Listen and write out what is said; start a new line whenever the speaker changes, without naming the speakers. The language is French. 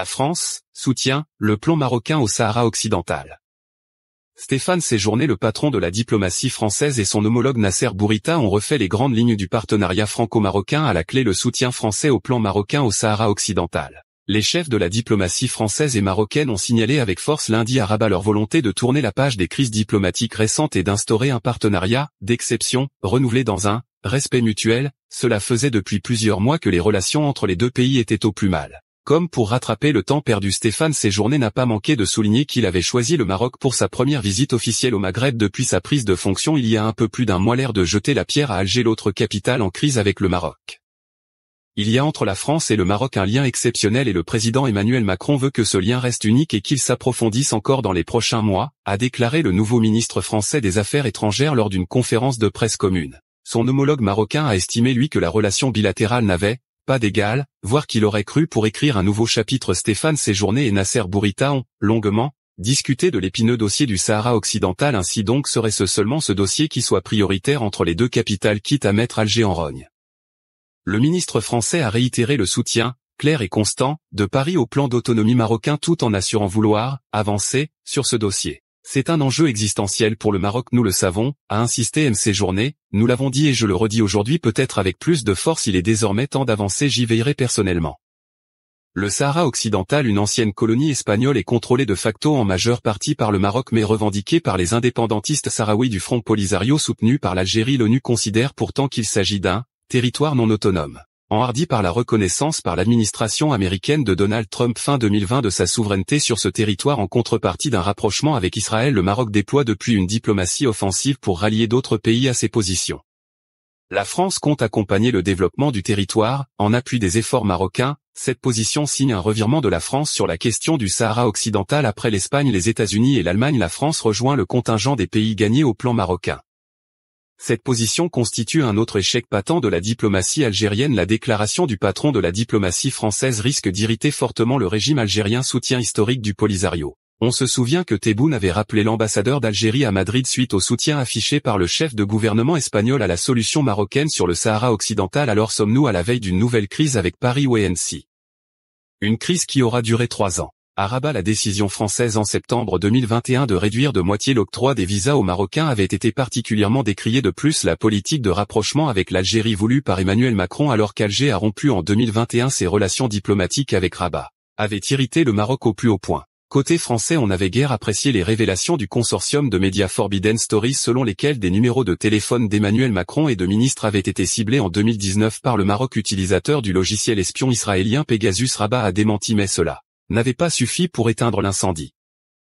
France soutient le plan marocain au Sahara occidental. Stéphane Séjourné, le patron de la diplomatie française, et son homologue Nasser Bourita ont refait les grandes lignes du partenariat franco-marocain, à la clé le soutien français au plan marocain au Sahara occidental. Les chefs de la diplomatie française et marocaine ont signalé avec force lundi à Rabat leur volonté de tourner la page des crises diplomatiques récentes et d'instaurer un partenariat d'exception, renouvelé dans un respect mutuel. Cela faisait depuis plusieurs mois que les relations entre les deux pays étaient au plus mal. Comme pour rattraper le temps perdu, Stéphane Séjourné n'a pas manqué de souligner qu'il avait choisi le Maroc pour sa première visite officielle au Maghreb depuis sa prise de fonction il y a un peu plus d'un mois, l'air de jeter la pierre à Alger, l'autre capitale en crise avec le Maroc. Il y a entre la France et le Maroc un lien exceptionnel et le président Emmanuel Macron veut que ce lien reste unique et qu'il s'approfondisse encore dans les prochains mois, a déclaré le nouveau ministre français des Affaires étrangères lors d'une conférence de presse commune. Son homologue marocain a estimé lui que la relation bilatérale n'avait pas d'égal, voire qu'il aurait cru pour écrire un nouveau chapitre. Stéphane Séjourné et Nasser Bourita ont longuement discuté de l'épineux dossier du Sahara occidental. Ainsi donc serait-ce seulement ce dossier qui soit prioritaire entre les deux capitales, quitte à mettre Alger en rogne. Le ministre français a réitéré le soutien, clair et constant, de Paris au plan d'autonomie marocain tout en assurant vouloir avancer sur ce dossier. C'est un enjeu existentiel pour le Maroc, nous le savons, a insisté M. Séjourné, nous l'avons dit et je le redis aujourd'hui peut-être avec plus de force, il est désormais temps d'avancer, j'y veillerai personnellement. Le Sahara occidental, une ancienne colonie espagnole, est contrôlé de facto en majeure partie par le Maroc mais revendiqué par les indépendantistes sahraouis du Front Polisario soutenu par l'Algérie. L'ONU considère pourtant qu'il s'agit d'un territoire non autonome. Enhardi par la reconnaissance par l'administration américaine de Donald Trump fin 2020 de sa souveraineté sur ce territoire en contrepartie d'un rapprochement avec Israël, le Maroc déploie depuis une diplomatie offensive pour rallier d'autres pays à ses positions. La France compte accompagner le développement du territoire, en appui des efforts marocains. Cette position signe un revirement de la France sur la question du Sahara occidental. Après l'Espagne, les États-Unis et l'Allemagne, la France rejoint le contingent des pays gagnés au plan marocain. Cette position constitue un autre échec patent de la diplomatie algérienne. La déclaration du patron de la diplomatie française risque d'irriter fortement le régime algérien, soutien historique du Polisario. On se souvient que Tebboune avait rappelé l'ambassadeur d'Algérie à Madrid suite au soutien affiché par le chef de gouvernement espagnol à la solution marocaine sur le Sahara occidental. Alors sommes-nous à la veille d'une nouvelle crise avec Paris ou ANC? Une crise qui aura duré 3 ans. À Rabat, la décision française en septembre 2021 de réduire de moitié l'octroi des visas aux Marocains avait été particulièrement décriée. De plus, la politique de rapprochement avec l'Algérie voulue par Emmanuel Macron alors qu'Alger a rompu en 2021 ses relations diplomatiques avec Rabat, avait irrité le Maroc au plus haut point. Côté français, on n'avait guère apprécié les révélations du consortium de médias Forbidden Stories selon lesquels des numéros de téléphone d'Emmanuel Macron et de ministres avaient été ciblés en 2019 par le Maroc, utilisateur du logiciel espion israélien Pegasus. Rabat a démenti mais cela n'avait pas suffi pour éteindre l'incendie.